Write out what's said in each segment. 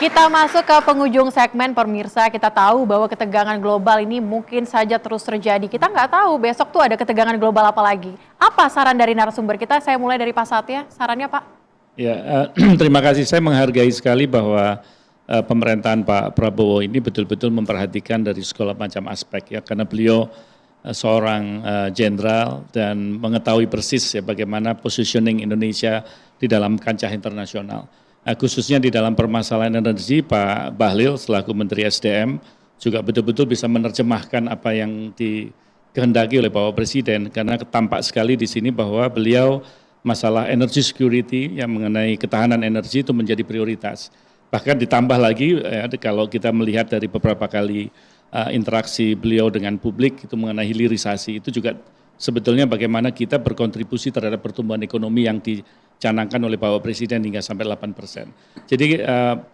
Kita masuk ke penghujung segmen pemirsa, kita tahu bahwa ketegangan global ini mungkin saja terus terjadi. Kita nggak tahu besok tuh ada ketegangan global apa lagi. Apa saran dari narasumber kita? Saya mulai dari Pak Satya, sarannya Pak. Ya, terima kasih. Saya menghargai sekali bahwa pemerintahan Pak Prabowo ini betul-betul memperhatikan dari segala macam aspek ya, karena beliau seorang jenderal dan mengetahui persis ya bagaimana positioning Indonesia di dalam kancah internasional. Khususnya di dalam permasalahan energi, Pak Bahlil selaku Menteri SDM juga betul-betul bisa menerjemahkan apa yang dikehendaki oleh Bapak Presiden, karena tampak sekali di sini bahwa beliau masalah energy security yang mengenai ketahanan energi itu menjadi prioritas. Bahkan ditambah lagi ya, kalau kita melihat dari beberapa kali interaksi beliau dengan publik itu mengenai hilirisasi, itu juga sebetulnya bagaimana kita berkontribusi terhadap pertumbuhan ekonomi yang dicanangkan oleh Bapak Presiden hingga sampai 8%. Jadi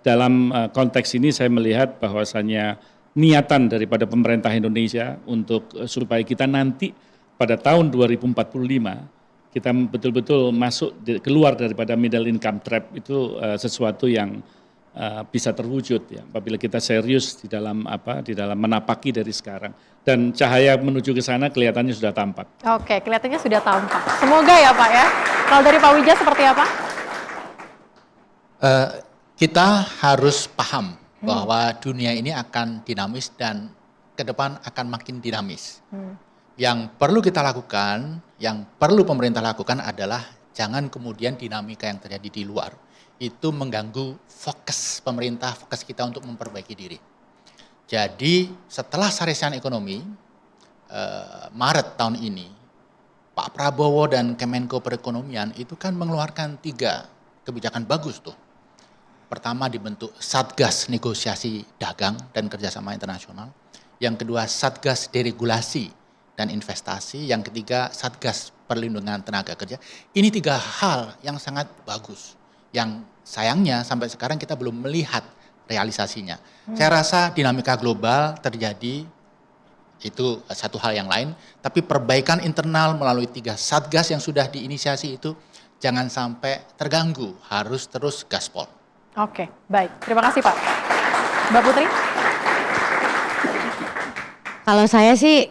dalam konteks ini saya melihat bahwasannya niatan daripada pemerintah Indonesia untuk supaya kita nanti pada tahun 2045 kita betul-betul keluar daripada middle income trap itu sesuatu yang bisa terwujud ya apabila kita serius di dalam menapaki dari sekarang, dan cahaya menuju ke sana kelihatannya sudah tampak. Oke, kelihatannya sudah tampak. Semoga ya Pak ya. Kalau dari Pak Wija seperti apa? Kita harus paham bahwa dunia ini akan dinamis dan ke depan akan makin dinamis. Yang perlu kita lakukan, yang perlu pemerintah lakukan adalah jangan kemudian dinamika yang terjadi di luar itu mengganggu fokus pemerintah, fokus kita untuk memperbaiki diri. Jadi setelah sarisan ekonomi Maret tahun ini, Pak Prabowo dan Kemenko Perekonomian itu kan mengeluarkan 3 kebijakan bagus tuh. Pertama dibentuk Satgas Negosiasi Dagang dan Kerjasama Internasional. Yang kedua Satgas Deregulasi dan Investasi. Yang ketiga Satgas Perlindungan Tenaga Kerja. Ini 3 hal yang sangat bagus. Yang sayangnya sampai sekarang kita belum melihat realisasinya. Saya rasa dinamika global terjadi, itu satu hal yang lain, tapi perbaikan internal melalui 3 satgas yang sudah diinisiasi itu jangan sampai terganggu, harus terus gaspol. Oke, baik. Terima kasih Pak. Mbak Putri? Kalau saya sih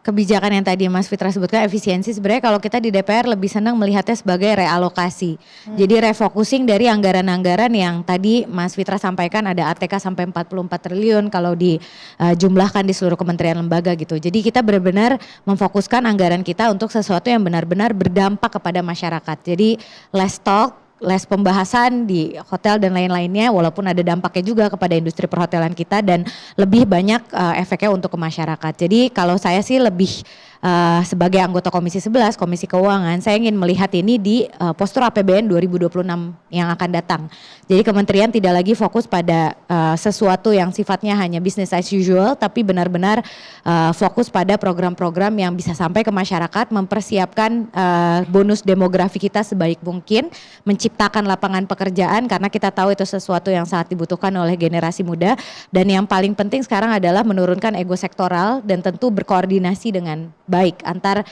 kebijakan yang tadi Mas Fitra sebutkan efisiensi, sebenarnya kalau kita di DPR lebih senang melihatnya sebagai realokasi. Jadi refocusing dari anggaran-anggaran yang tadi Mas Fitra sampaikan ada ATK sampai 44 triliun kalau dijumlahkan di seluruh kementerian lembaga gitu. Jadi kita benar-benar memfokuskan anggaran kita untuk sesuatu yang benar-benar berdampak kepada masyarakat. Jadi less talk, less pembahasan di hotel dan lain-lainnya, walaupun ada dampaknya juga kepada industri perhotelan kita dan lebih banyak efeknya untuk ke masyarakat. Jadi kalau saya sih lebih sebagai anggota Komisi 11, Komisi Keuangan, saya ingin melihat ini di postur APBN 2026 yang akan datang. Jadi kementerian tidak lagi fokus pada sesuatu yang sifatnya hanya business as usual, tapi benar-benar fokus pada program-program yang bisa sampai ke masyarakat, mempersiapkan bonus demografi kita sebaik mungkin, menciptakan lapangan pekerjaan karena kita tahu itu sesuatu yang sangat dibutuhkan oleh generasi muda, dan yang paling penting sekarang adalah menurunkan ego sektoral dan tentu berkoordinasi dengan baik antar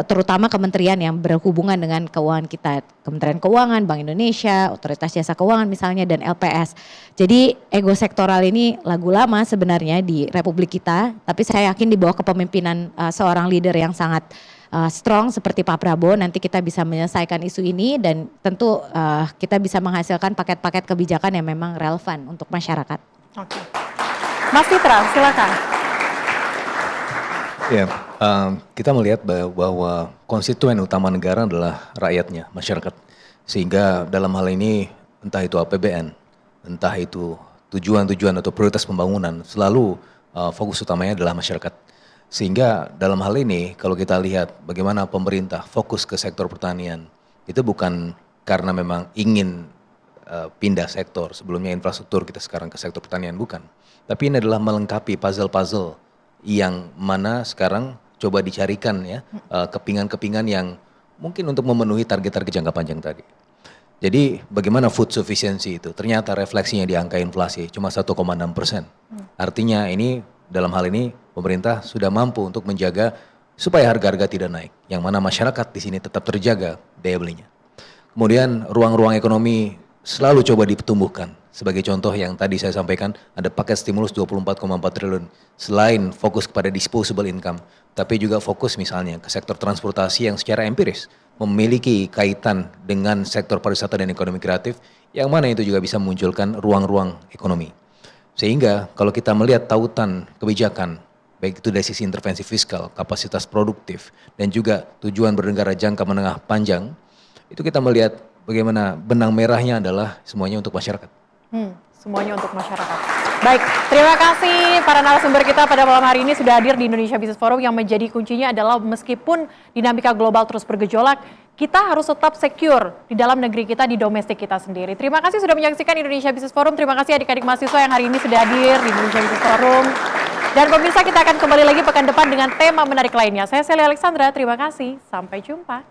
terutama kementerian yang berhubungan dengan keuangan kita, Kementerian Keuangan, Bank Indonesia, Otoritas Jasa Keuangan misalnya, dan LPS. Jadi ego sektoral ini lagu lama sebenarnya di Republik kita, tapi saya yakin di bawah kepemimpinan seorang leader yang sangat strong seperti Pak Prabowo nanti kita bisa menyelesaikan isu ini dan tentu kita bisa menghasilkan paket-paket kebijakan yang memang relevan untuk masyarakat. Oke. Mas Fitra, silakan. Ya, kita melihat bahwa konstituen utama negara adalah rakyatnya, masyarakat. Sehingga dalam hal ini entah itu APBN, entah itu tujuan-tujuan atau prioritas pembangunan, selalu fokus utamanya adalah masyarakat. Sehingga dalam hal ini kalau kita lihat bagaimana pemerintah fokus ke sektor pertanian, itu bukan karena memang ingin pindah sektor, sebelumnya infrastruktur, kita sekarang ke sektor pertanian, bukan. Tapi ini adalah melengkapi puzzle-puzzle yang mana sekarang coba dicarikan ya kepingan-kepingan yang mungkin untuk memenuhi target-target jangka panjang tadi. Jadi bagaimana food sufficiency itu? Ternyata refleksinya di angka inflasi cuma 1,6%. Artinya ini dalam hal ini pemerintah sudah mampu untuk menjaga supaya harga-harga tidak naik. Yang mana masyarakat di sini tetap terjaga daya belinya. Kemudian ruang-ruang ekonomi selalu coba ditumbuhkan Sebagai contoh yang tadi saya sampaikan, ada paket stimulus 24,4 triliun. Selain fokus kepada disposable income, tapi juga fokus misalnya ke sektor transportasi yang secara empiris memiliki kaitan dengan sektor pariwisata dan ekonomi kreatif, yang mana itu juga bisa memunculkan ruang-ruang ekonomi. Sehingga kalau kita melihat tautan kebijakan, baik itu dari sisi intervensi fiskal, kapasitas produktif, dan juga tujuan bernegara jangka menengah panjang, itu kita melihat bagaimana benang merahnya adalah semuanya untuk masyarakat. Semuanya untuk masyarakat. Baik, terima kasih para narasumber kita pada malam hari ini sudah hadir di Indonesia Business Forum. Yang menjadi kuncinya adalah meskipun dinamika global terus bergejolak, kita harus tetap secure di dalam negeri kita, di domestik kita sendiri. Terima kasih sudah menyaksikan Indonesia Business Forum. Terima kasih adik-adik mahasiswa yang hari ini sudah hadir di Indonesia Business Forum. Dan pemirsa, kita akan kembali lagi pekan depan dengan tema menarik lainnya. Saya Sally Alexandra, terima kasih. Sampai jumpa.